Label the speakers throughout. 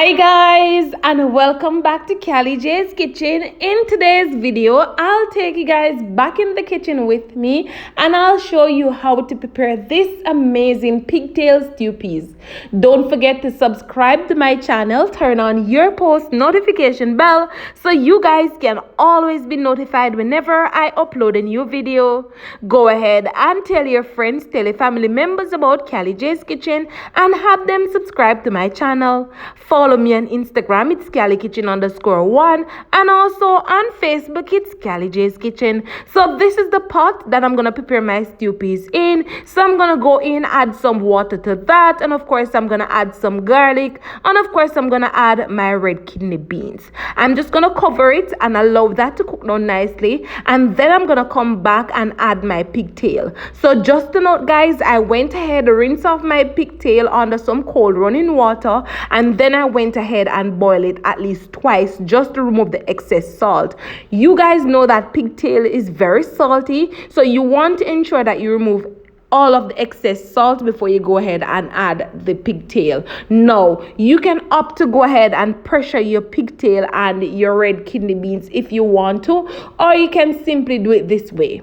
Speaker 1: Hi guys, and welcome back to Callie J's Kitchen. In today's video, I'll take you guys back in the kitchen with me and I'll show you how to prepare this amazing pigtail stew peas. Don't forget to subscribe to my channel, turn on your post notification bell so you guys can always be notified whenever I upload a new video. Go ahead and tell your friends, tell your family members about Callie J's Kitchen and have them subscribe to my channel. Follow me on Instagram, it's CallieKitchen_1, and also on Facebook, it's Callie J's Kitchen. So this is the pot that I'm gonna prepare my stew peas in. So I'm gonna go in, add some water to that, and of course I'm gonna add some garlic, and of course I'm gonna add my red kidney beans. I'm just gonna cover it and allow that to cook down nicely, and then I'm gonna come back and add my pigtail. So just to note, guys, I went ahead, rinse off my pigtail under some cold running water, and then I went ahead and boil it at least twice just to remove the excess salt. You guys know that pigtail is very salty, so you want to ensure that you remove all of the excess salt before you go ahead and add the pigtail. Now, you can opt to go ahead and pressure your pigtail and your red kidney beans if you want to, or you can simply do it this way.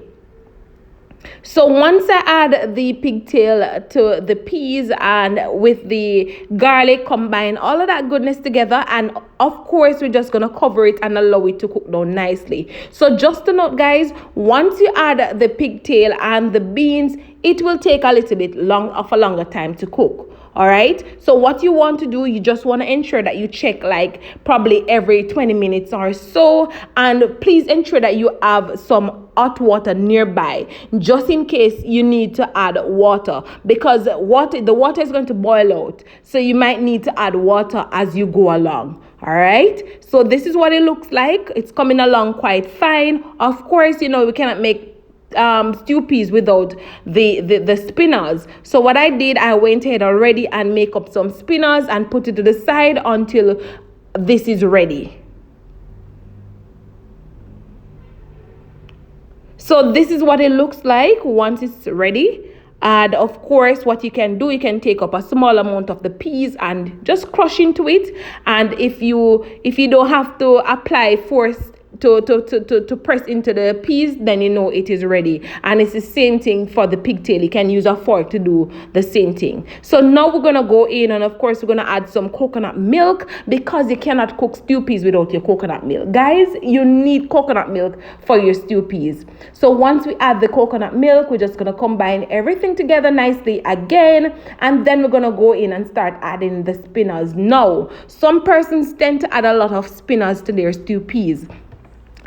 Speaker 1: So once I add the pigtail to the peas and with the garlic, combine all of that goodness together, and of course we're just gonna cover it and allow it to cook down nicely. So just to note, guys, once you add the pigtail and the beans, it will take a little bit a longer time to cook. All right, so what you want to do, you just want to ensure that you check like probably every 20 minutes or so, and please ensure that you have some hot water nearby just in case you need to add water, because the water is going to boil out, so you might need to add water as you go along. All right, so this is what it looks like. It's coming along quite fine. Of course, you know, we cannot make stew peas without the spinners. So what I did, I went ahead already and make up some spinners and put it to the side until this is ready. So this is what it looks like once it's ready. And of course, what you can do, you can take up a small amount of the peas and just crush into it. And if you don't have to apply force to press into the peas, then you know it is ready. And it's the same thing for the pigtail. You can use a fork to do the same thing. So now we're gonna go in, and of course we're gonna add some coconut milk, because you cannot cook stew peas without your coconut milk. Guys, you need coconut milk for your stew peas. So once we add the coconut milk, we're just gonna combine everything together nicely again, and then we're gonna go in and start adding the spinners. Now, some persons tend to add a lot of spinners to their stew peas.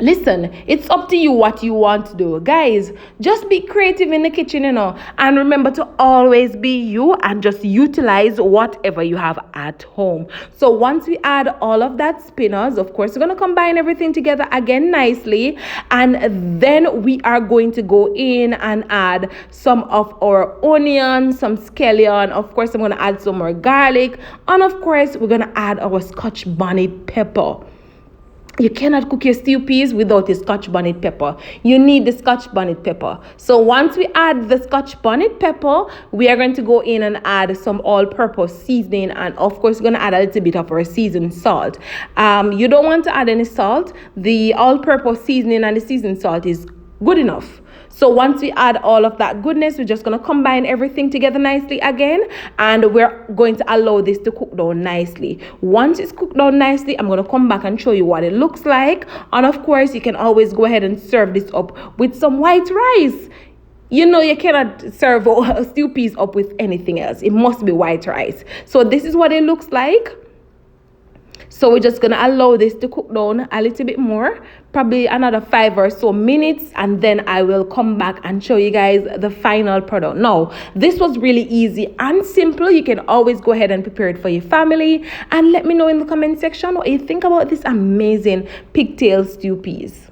Speaker 1: Listen, it's up to you what you want to do. Guys, just be creative in the kitchen, you know, and remember to always be you and just utilize whatever you have at home. So once we add all of that spinners, of course, we're going to combine everything together again nicely, and then we are going to go in and add some of our onions, some scallion. Of course, I'm going to add some more garlic, and of course, we're going to add our scotch bonnet pepper. You cannot cook your stew peas without a scotch bonnet pepper. You need the scotch bonnet pepper. So once we add the scotch bonnet pepper, we are going to go in and add some all-purpose seasoning, and of course we're going to add a little bit of our seasoned salt. You don't want to add any salt. The all-purpose seasoning and the seasoned salt is good enough. So once we add all of that goodness, we're just going to combine everything together nicely again, and we're going to allow this to cook down nicely. Once it's cooked down nicely, I'm going to come back and show you what it looks like. And of course, you can always go ahead and serve this up with some white rice. You know, you cannot serve stew peas up with anything else. It must be white rice. So this is what it looks like. So we're just going to allow this to cook down a little bit more, probably another 5 or so minutes, and then I will come back and show you guys the final product. Now, this was really easy and simple. You can always go ahead and prepare it for your family, and let me know in the comment section what you think about this amazing pigtail stew peas.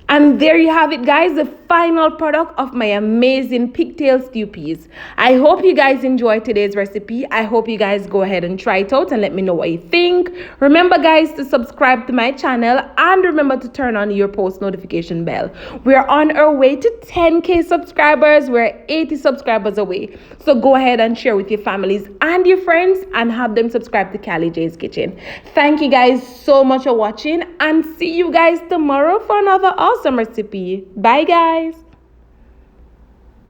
Speaker 1: And there you have it, guys, the final product of my amazing pigtail stew peas. I hope you guys enjoyed today's recipe. I hope you guys go ahead and try it out and let me know what you think. Remember guys to subscribe to my channel and remember to turn on your post notification bell. We're on our way to 10k subscribers. We're 80 subscribers away. So go ahead and share with your families and your friends and have them subscribe to Callie J's Kitchen. Thank you guys so much for watching and see you guys tomorrow for another awesome recipe. Bye guys.